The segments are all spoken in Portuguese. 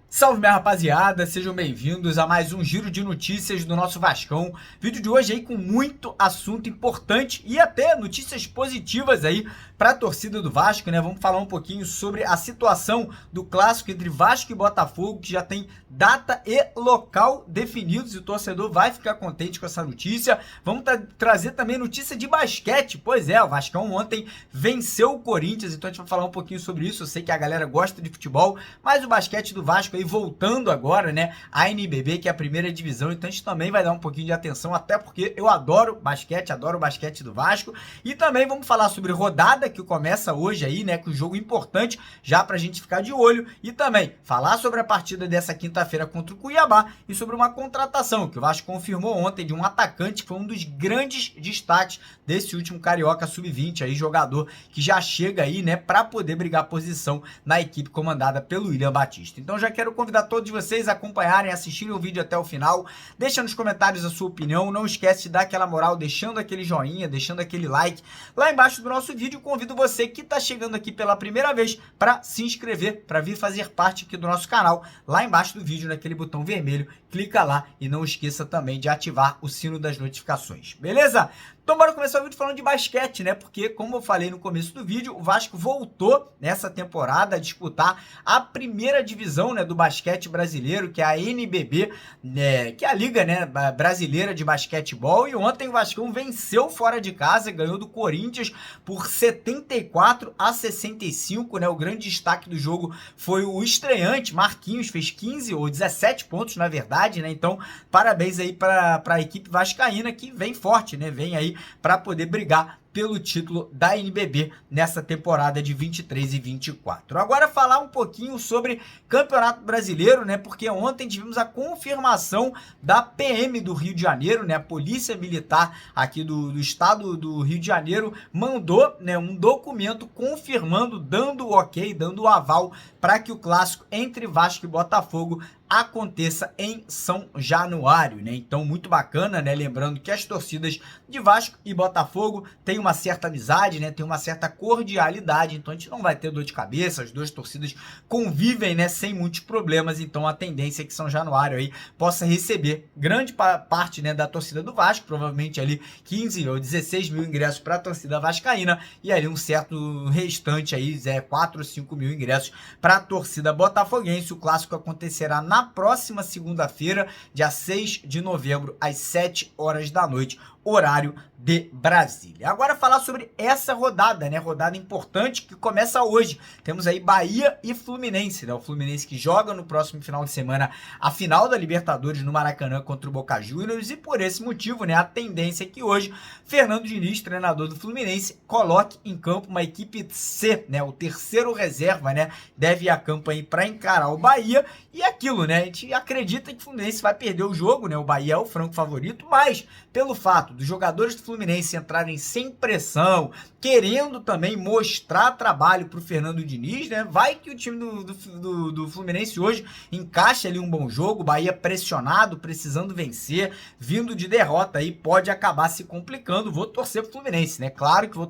Salve, minha rapaziada, sejam bem-vindos a mais um giro de notícias do nosso Vascão. Vídeo de hoje aí com muito assunto importante e até notícias positivas aí para a torcida do Vasco, né? Vamos falar um pouquinho sobre a situação do clássico entre Vasco e Botafogo, que já tem data e local definidos e o torcedor vai ficar contente com essa notícia. Vamos trazer também notícia de basquete. Pois é, o Vascão ontem venceu o Corinthians, então a gente vai falar um pouquinho sobre isso. Eu sei que a galera gosta de futebol, mas o basquete do Vasco aí voltando agora, né, a NBB, que é a primeira divisão, então a gente também vai dar um pouquinho de atenção, até porque eu adoro o basquete do Vasco, e também vamos falar sobre rodada, que começa hoje aí, né, com um jogo importante, já pra gente ficar de olho, e também falar sobre a partida dessa quinta-feira contra o Cuiabá, e sobre uma contratação, que o Vasco confirmou ontem, de um atacante, que foi um dos grandes destaques desse último Carioca Sub-20, aí, jogador que já chega aí, né, pra poder brigar posição na equipe comandada pelo William Batista. Então já quero convidar todos vocês a acompanharem, assistirem o vídeo até o final. Deixa nos comentários a sua opinião. Não esquece de dar aquela moral, deixando aquele joinha, deixando aquele like lá embaixo do nosso vídeo. Convido você que está chegando aqui pela primeira vez para se inscrever, para vir fazer parte aqui do nosso canal. Lá embaixo do vídeo, naquele botão vermelho, clica lá e não esqueça também de ativar o sino das notificações. Beleza? Então bora começar o vídeo falando de basquete, né? Porque, como eu falei no começo do vídeo, o Vasco voltou nessa temporada a disputar a primeira divisão, né, do basquete brasileiro, que é a NBB, né, que é a Liga, né, Brasileira de Basquetebol. E ontem o Vascão venceu fora de casa, ganhou do Corinthians por 74-65, né? O grande destaque do jogo foi o estreante Marquinhos, fez 15 ou 17 pontos, na verdade, né? Então, parabéns aí para a equipe vascaína, que vem forte, né? Vem aí para poder brigar pelo título da NBB nessa temporada de 23 e 24. Agora falar um pouquinho sobre Campeonato Brasileiro, né? Porque ontem tivemos a confirmação da PM do Rio de Janeiro, né? A Polícia Militar aqui do estado do Rio de Janeiro mandou, né, um documento confirmando, dando o ok, dando o aval para que o clássico entre Vasco e Botafogo aconteça em São Januário, né? Então, muito bacana, né? Lembrando que as torcidas de Vasco e Botafogo têm uma certa amizade, né? Tem uma certa cordialidade, então a gente não vai ter dor de cabeça, as duas torcidas convivem, né, sem muitos problemas, então a tendência é que São Januário aí possa receber grande parte, né, da torcida do Vasco, provavelmente ali 15 ou 16 mil ingressos para a torcida vascaína e ali um certo restante aí, 4 ou 5 mil ingressos para a torcida botafoguense. O clássico acontecerá na próxima segunda-feira, dia 6 de novembro, às 7 horas da noite, horário de Brasília. Agora falar sobre essa rodada, né? Rodada importante que começa hoje. Temos aí Bahia e Fluminense, né? O Fluminense que joga no próximo final de semana a final da Libertadores no Maracanã contra o Boca Juniors, e por esse motivo, né, a tendência é que hoje Fernando Diniz, treinador do Fluminense, coloque em campo uma equipe C, né? O terceiro reserva, né? Deve ir a campo aí para encarar o Bahia, e aquilo, né? A gente acredita que o Fluminense vai perder o jogo, né? O Bahia é o franco favorito, mas pelo fato dos jogadores do Fluminense entrarem sem pressão, querendo também mostrar trabalho para o Fernando Diniz, né? Vai que o time do Fluminense hoje encaixa ali um bom jogo, Bahia pressionado, precisando vencer, vindo de derrota aí, pode acabar se complicando. Vou torcer pro Fluminense, né? Claro que vou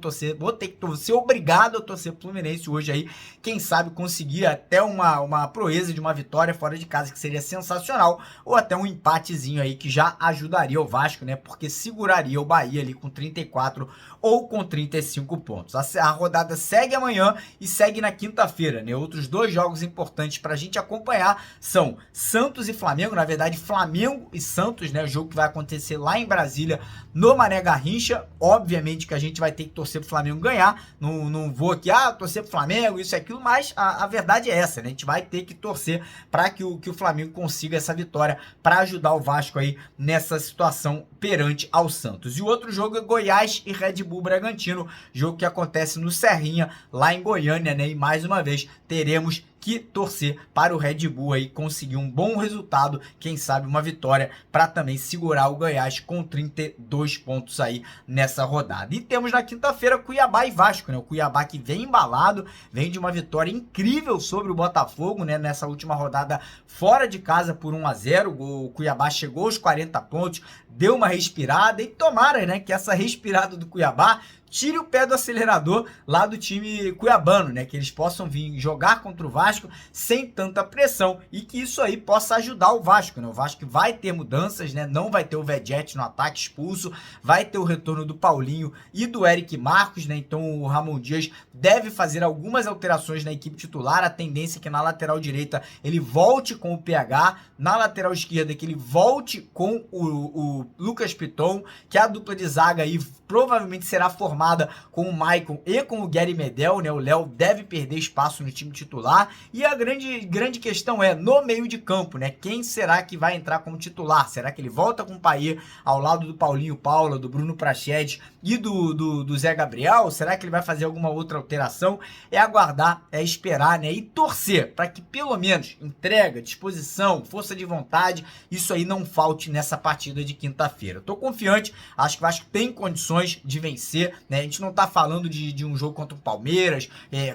ter que ser obrigado a torcer pro Fluminense hoje aí, quem sabe conseguir até uma proeza de uma vitória fora de casa, que seria sensacional, ou até um empatezinho aí que já ajudaria o Vasco, né? Porque seguraria o Bahia ali com 34 ou com 35 pontos. A rodada segue amanhã e segue na quinta-feira, né? Outros dois jogos importantes pra gente acompanhar são Santos e Flamengo, na verdade Flamengo e Santos, né? O jogo que vai acontecer lá em Brasília, no Mané Garrincha. Obviamente que a gente vai ter que torcer pro Flamengo ganhar, não vou aqui, torcer pro Flamengo, isso e aquilo, mas a verdade é essa, né? A gente vai ter que torcer para que o Flamengo consiga essa vitória para ajudar o Vasco aí nessa situação perante ao Santos. E o outro jogo é Goiás e Red Bull Bragantino, jogo que acontece no Serrinha, lá em Goiânia, né? E mais uma vez teremos que torcer para o Red Bull aí conseguir um bom resultado, quem sabe uma vitória para também segurar o Goiás com 32 pontos aí nessa rodada. E temos na quinta-feira Cuiabá e Vasco, né? O Cuiabá que vem embalado, vem de uma vitória incrível sobre o Botafogo, né? Nessa última rodada fora de casa por 1-0, o Cuiabá chegou aos 40 pontos, deu uma respirada e tomara, né, que essa respirada do Cuiabá tire o pé do acelerador lá do time cuiabano, né? Que eles possam vir jogar contra o Vasco sem tanta pressão e que isso aí possa ajudar o Vasco, né? O Vasco vai ter mudanças, né? Não vai ter o Vegetti no ataque expulso, vai ter o retorno do Paulinho e do Eric Marcos, né? Então o Ramon Dias deve fazer algumas alterações na equipe titular. A tendência é que na lateral direita ele volte com o PH, na lateral esquerda que ele volte com o Lucas Piton, que a dupla de zaga aí provavelmente será formada com o Maicon e com o Gary Medel, né? O Léo deve perder espaço no time titular. E a grande questão é, no meio de campo, né? Quem será que vai entrar como titular? Será que ele volta com o Payet ao lado do Paulinho Paula, do Bruno Prachedes e do Zé Gabriel? Será que ele vai fazer alguma outra alteração? É aguardar, é esperar, né? E torcer para que pelo menos entrega, disposição, força de vontade, isso aí não falte nessa partida de quinta-feira. Eu tô confiante, acho que o Vasco tem condições de vencer, né? A gente não tá falando de um jogo contra o Palmeiras,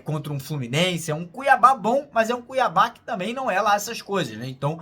contra um Fluminense, é um Cuiabá bom, mas é um Cuiabá que também não é lá essas coisas, né? Então,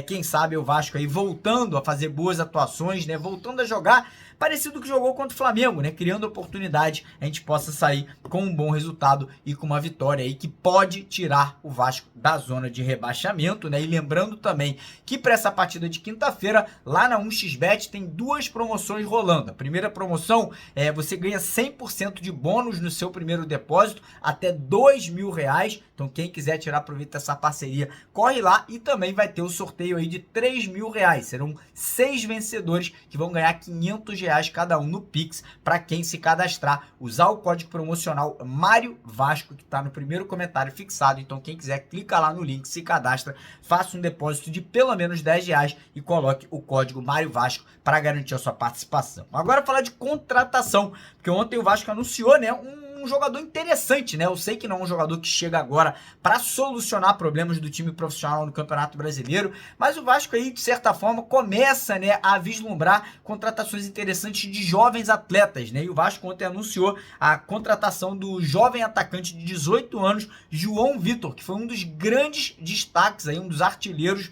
quem sabe o Vasco aí voltando a fazer boas atuações, né? Voltando a jogar parecido com o que jogou contra o Flamengo, né? Criando oportunidade, a gente possa sair com um bom resultado e com uma vitória aí que pode tirar o Vasco da zona de rebaixamento, né? E lembrando também que para essa partida de quinta-feira, lá na 1xBet tem duas promoções rolando. A primeira promoção é você ganha 100% de bônus no seu primeiro depósito, até R$2.000. Então quem quiser tirar proveito dessa parceria, corre lá e também vai ter o sorteio aí de R$3.000. Serão 6 vencedores que vão ganhar R$500 cada um no Pix para quem se cadastrar, usar o código promocional Mário Vasco que está no primeiro comentário fixado. Então quem quiser clica lá no link, se cadastra, faça um depósito de pelo menos R$10 e coloque o código Mário Vasco para garantir a sua participação. Agora falar de contratação, porque ontem o Vasco anunciou, né, um jogador interessante, né? Eu sei que não é um jogador que chega agora para solucionar problemas do time profissional no Campeonato Brasileiro, mas o Vasco aí, de certa forma, começa, né, a vislumbrar contratações interessantes de jovens atletas, né? E o Vasco ontem anunciou a contratação do jovem atacante de 18 anos, João Vitor, que foi um dos grandes destaques aí, um dos artilheiros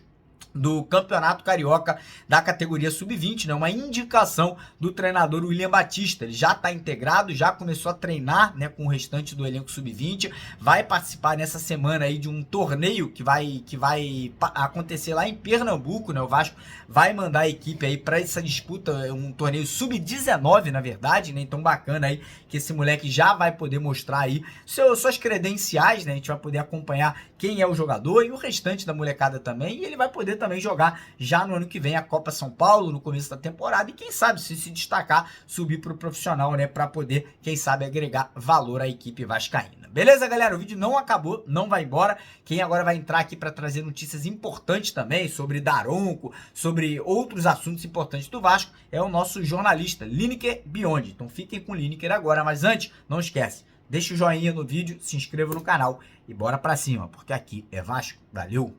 do Campeonato Carioca da categoria Sub-20, né? Uma indicação do treinador William Batista. Ele já está integrado, já começou a treinar, né, com o restante do elenco Sub-20, vai participar nessa semana aí de um torneio que vai acontecer lá em Pernambuco, né? O Vasco vai mandar a equipe aí para essa disputa, um torneio Sub-19, na verdade, né? Então bacana aí que esse moleque já vai poder mostrar aí suas credenciais, né? A gente vai poder acompanhar quem é o jogador e o restante da molecada também, e ele vai poder também jogar já no ano que vem a Copa São Paulo, no começo da temporada, e quem sabe se destacar, subir para o profissional, né, para poder, quem sabe, agregar valor à equipe vascaína. Beleza, galera? O vídeo não acabou, não vai embora. Quem agora vai entrar aqui para trazer notícias importantes também sobre Daronco, sobre outros assuntos importantes do Vasco, é o nosso jornalista Lineker Biondi. Então fiquem com o Lineker agora, mas antes, não esquece, deixa o joinha no vídeo, se inscreva no canal e bora para cima, porque aqui é Vasco. Valeu!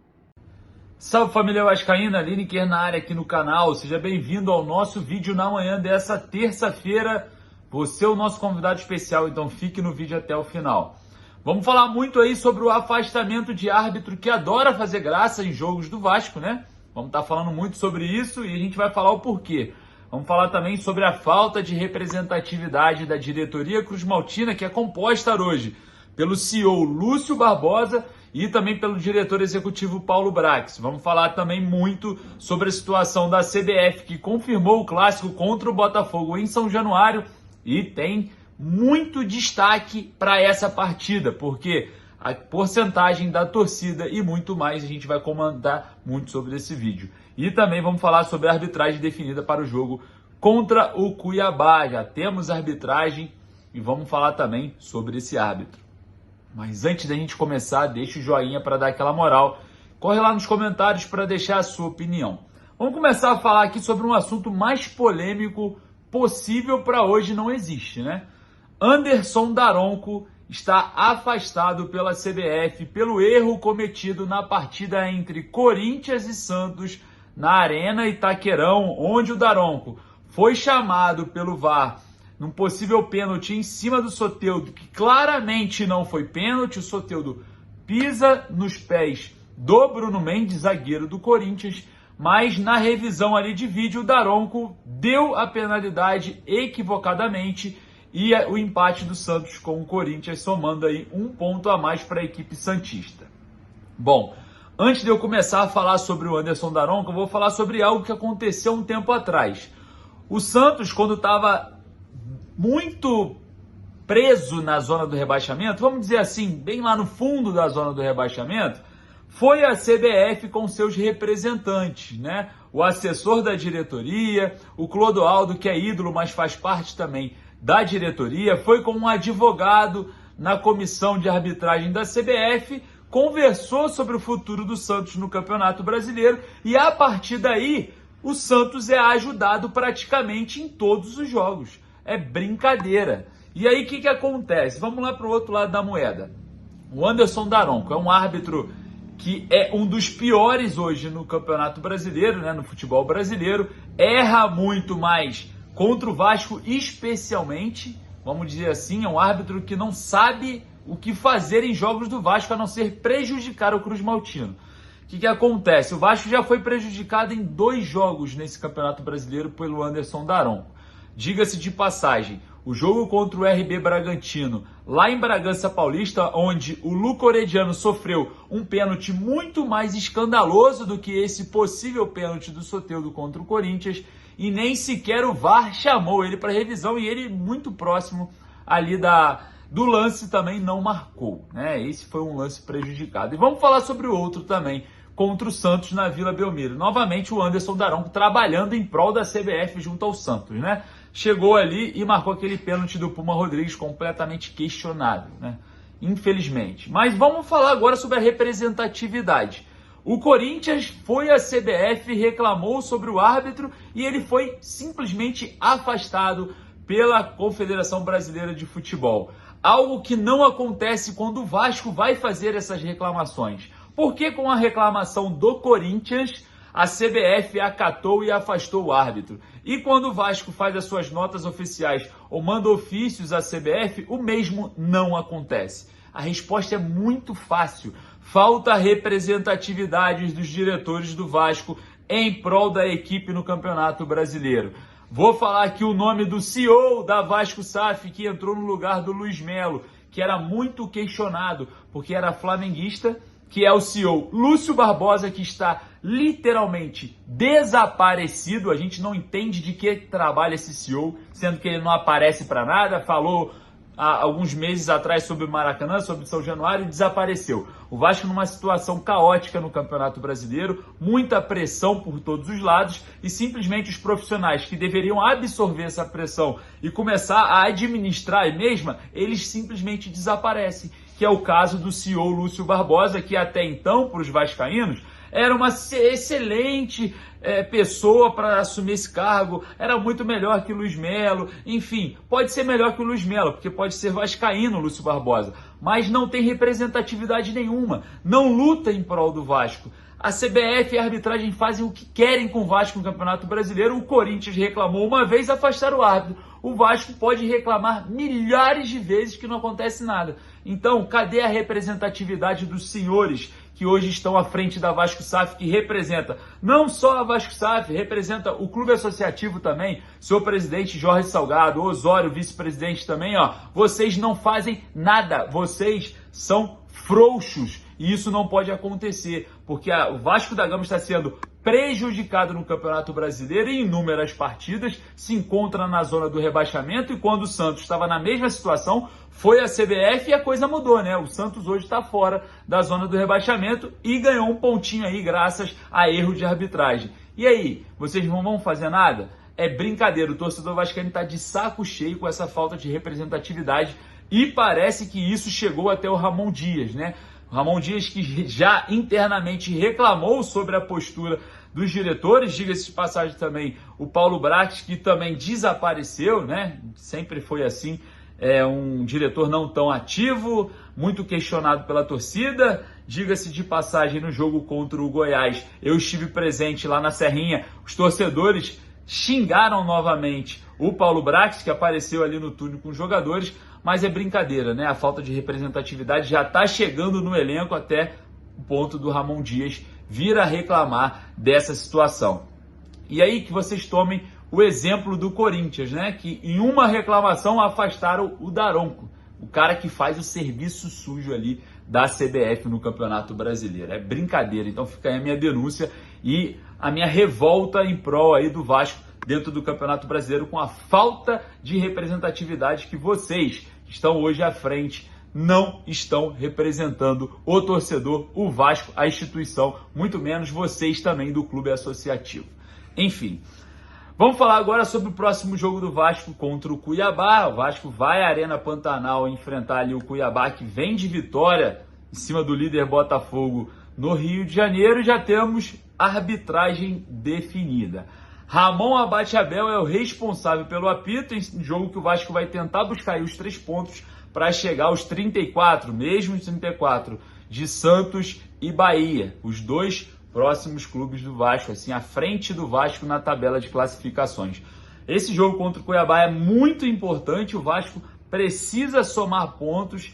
Salve família vascaína, Lineker na área aqui no canal, seja bem-vindo ao nosso vídeo na manhã dessa terça-feira. Você é o nosso convidado especial, então fique no vídeo até o final. Vamos falar muito aí sobre o afastamento de árbitro que adora fazer graça em jogos do Vasco, né? Vamos estar falando muito sobre isso e a gente vai falar o porquê. Vamos falar também sobre a falta de representatividade da diretoria cruzmaltina, que é composta hoje pelo CEO Lúcio Barbosa e também pelo diretor executivo Paulo Brax. Vamos falar também muito sobre a situação da CBF, que confirmou o clássico contra o Botafogo em São Januário e tem muito destaque para essa partida, porque a porcentagem da torcida e muito mais a gente vai comentar muito sobre esse vídeo. E também vamos falar sobre a arbitragem definida para o jogo contra o Cuiabá. Já temos arbitragem e vamos falar também sobre esse árbitro. Mas antes da gente começar, deixa o joinha para dar aquela moral. Corre lá nos comentários para deixar a sua opinião. Vamos começar a falar aqui sobre um assunto mais polêmico possível para hoje, não existe, né? Anderson Daronco está afastado pela CBF pelo erro cometido na partida entre Corinthians e Santos na Arena Itaquerão, onde o Daronco foi chamado pelo VAR num possível pênalti em cima do Soteldo, que claramente não foi pênalti. O Soteldo pisa nos pés do Bruno Mendes, zagueiro do Corinthians, mas na revisão ali de vídeo o Daronco deu a penalidade equivocadamente e o empate do Santos com o Corinthians, somando aí um ponto a mais para a equipe santista. Bom, antes de eu começar a falar sobre o Anderson Daronco, eu vou falar sobre algo que aconteceu um tempo atrás. O Santos, quando estava muito preso na zona do rebaixamento, vamos dizer assim, bem lá no fundo da zona do rebaixamento, foi a CBF com seus representantes, né? O assessor da diretoria, o Clodoaldo, que é ídolo, mas faz parte também da diretoria, foi com um advogado na comissão de arbitragem da CBF, conversou sobre o futuro do Santos no Campeonato Brasileiro e a partir daí o Santos é ajudado praticamente em todos os jogos. É brincadeira. E aí o que acontece? Vamos lá para o outro lado da moeda. O Anderson Daronco é um árbitro que é um dos piores hoje no Campeonato Brasileiro, né, no futebol brasileiro, erra muito mais contra o Vasco especialmente, vamos dizer assim, é um árbitro que não sabe o que fazer em jogos do Vasco a não ser prejudicar o Cruz Maltino. O que acontece? O Vasco já foi prejudicado em 2 jogos nesse Campeonato Brasileiro pelo Anderson Daronco. Diga-se de passagem, o jogo contra o RB Bragantino, lá em Bragança Paulista, onde o Luca Orediano sofreu um pênalti muito mais escandaloso do que esse possível pênalti do Soteldo contra o Corinthians, e nem sequer o VAR chamou ele para revisão, e ele muito próximo ali do lance também não marcou, né? Esse foi um lance prejudicado. E vamos falar sobre o outro também, contra o Santos na Vila Belmiro. Novamente o Anderson Daronco trabalhando em prol da CBF junto ao Santos, né? Chegou ali e marcou aquele pênalti do Puma Rodrigues completamente questionável, né? Infelizmente. Mas vamos falar agora sobre a representatividade. O Corinthians foi à CBF, reclamou sobre o árbitro e ele foi simplesmente afastado pela Confederação Brasileira de Futebol. Algo que não acontece quando o Vasco vai fazer essas reclamações. Porque com a reclamação do Corinthians, a CBF acatou e afastou o árbitro. E quando o Vasco faz as suas notas oficiais ou manda ofícios à CBF, o mesmo não acontece. A resposta é muito fácil. Falta representatividade dos diretores do Vasco em prol da equipe no Campeonato Brasileiro. Vou falar aqui o nome do CEO da Vasco SAF, que entrou no lugar do Luiz Melo, que era muito questionado, porque era flamenguista, que é o CEO Lúcio Barbosa, que está literalmente desaparecido. A gente não entende de que trabalha esse CEO, sendo que ele não aparece para nada. Falou há alguns meses atrás sobre o Maracanã, sobre São Januário, e desapareceu. O Vasco numa situação caótica no Campeonato Brasileiro, muita pressão por todos os lados e simplesmente os profissionais que deveriam absorver essa pressão e começar a administrar a mesma, eles simplesmente desaparecem, que é o caso do CEO Lúcio Barbosa, que até então, para os vascaínos, era uma excelente pessoa para assumir esse cargo, era muito melhor que o Luiz Melo, enfim, pode ser melhor que o Luiz Melo, porque pode ser vascaíno o Lúcio Barbosa, mas não tem representatividade nenhuma, não luta em prol do Vasco. A CBF e a arbitragem fazem o que querem com o Vasco no Campeonato Brasileiro. O Corinthians reclamou uma vez, afastaram o árbitro. O Vasco pode reclamar milhares de vezes que não acontece nada. Então, cadê a representatividade dos senhores que hoje estão à frente da Vasco SAF, que representa não só a Vasco SAF, representa o clube associativo também, seu presidente Jorge Salgado, Osório, vice-presidente também, ó. Vocês não fazem nada, vocês são frouxos. E isso não pode acontecer, porque o Vasco da Gama está sendo prejudicado no Campeonato Brasileiro em inúmeras partidas, se encontra na zona do rebaixamento, e quando o Santos estava na mesma situação, foi a CBF e a coisa mudou, né? O Santos hoje está fora da zona do rebaixamento e ganhou um pontinho aí graças a erro de arbitragem. E aí, vocês não vão fazer nada? É brincadeira, o torcedor vascaíno está de saco cheio com essa falta de representatividade e parece que isso chegou até o Ramon Dias, né? Ramon Dias, que já internamente reclamou sobre a postura dos diretores, diga-se de passagem também o Paulo Brax, que também desapareceu, né? Sempre foi assim, é um diretor não tão ativo, muito questionado pela torcida. Diga-se de passagem, no jogo contra o Goiás, eu estive presente lá na Serrinha, os torcedores xingaram novamente o Paulo Brax, que apareceu ali no túnel com os jogadores, mas é brincadeira, né? A falta de representatividade já está chegando no elenco, até o ponto do Ramon Dias vir a reclamar dessa situação. E aí que vocês tomem o exemplo do Corinthians, né? Que em uma reclamação afastaram o Daronco, o cara que faz o serviço sujo ali da CBF no Campeonato Brasileiro. É brincadeira, então fica aí a minha denúncia e a minha revolta em prol aí do Vasco dentro do Campeonato Brasileiro com a falta de representatividade que vocês, que estão hoje à frente, não estão representando o torcedor, o Vasco, a instituição, muito menos vocês também do clube associativo. Enfim, vamos falar agora sobre o próximo jogo do Vasco contra o Cuiabá. O Vasco vai à Arena Pantanal enfrentar ali o Cuiabá, que vem de vitória em cima do líder Botafogo no Rio de Janeiro, e já temos arbitragem definida. Ramon Abate-Abel é o responsável pelo apito, em jogo que o Vasco vai tentar buscar aí os 3 pontos para chegar aos 34, mesmo os 34, de Santos e Bahia, os 2 próximos clubes do Vasco, assim, à frente do Vasco na tabela de classificações. Esse jogo contra o Cuiabá é muito importante, o Vasco precisa somar pontos,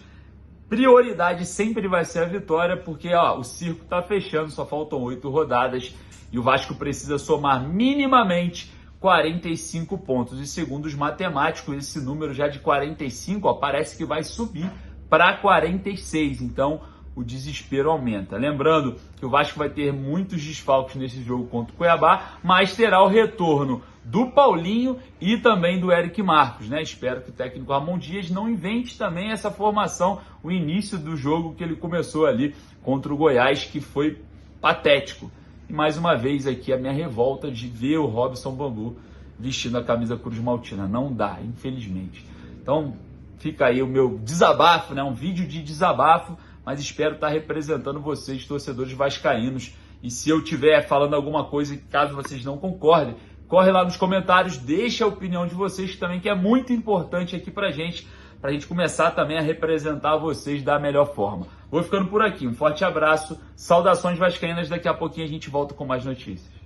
prioridade sempre vai ser a vitória, porque o circo está fechando, só faltam 8 rodadas, e o Vasco precisa somar minimamente 45 pontos. E segundo os matemáticos, esse número já de 45 parece que vai subir para 46. Então o desespero aumenta. Lembrando que o Vasco vai ter muitos desfalques nesse jogo contra o Cuiabá, mas terá o retorno do Paulinho e também do Eric Marcos, né? Espero que o técnico Ramon Dias não invente também essa formação, o início do jogo que ele começou ali contra o Goiás, que foi patético. E mais uma vez aqui a minha revolta de ver o Robson Bambu vestindo a camisa Cruz Maltina. Não dá, infelizmente. Então fica aí o meu desabafo, né? Um vídeo de desabafo, mas espero estar representando vocês, torcedores vascaínos. E se eu estiver falando alguma coisa, caso vocês não concordem, corre lá nos comentários, deixa a opinião de vocês também, que é muito importante aqui pra gente começar também a representar vocês da melhor forma. Vou ficando por aqui, um forte abraço, saudações vascaínas, daqui a pouquinho a gente volta com mais notícias.